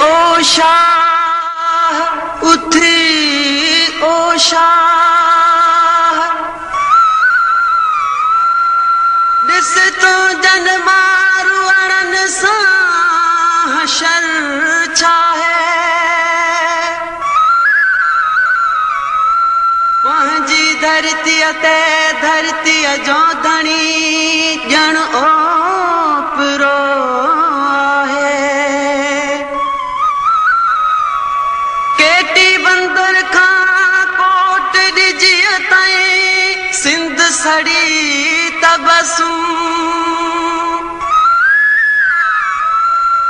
ओ शाह उथी ओ शाह ॾिस तो जन मारू अणन सां हशर छाहे पंहिंजी धरतीअ ते धरतीअ जो धणी ॼण ओपरो सिंध सड़ी तबसुम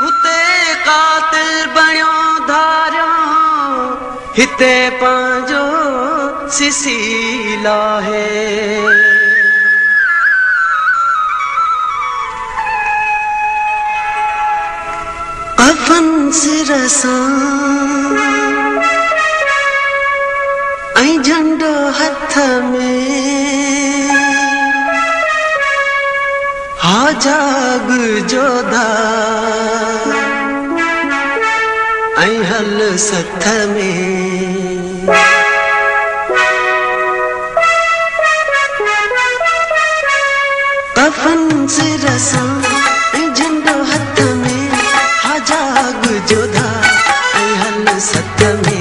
हुते कातिल बणियो धारियो हिते पंहिंजो सिसीला है कफन सिर सां ऐं झंडो हथ में हा जाग जोधा ऐं हल सथ में कफन सिर सां ऐं झंडो हथ में हा जाग जोधा ऐं हल सथ में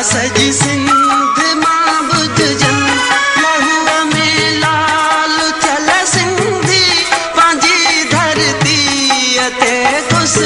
सजी सिंध मां बुझजन लहूअ में लाल चल सिंधी पंहिंजी धरतीअ ते घुस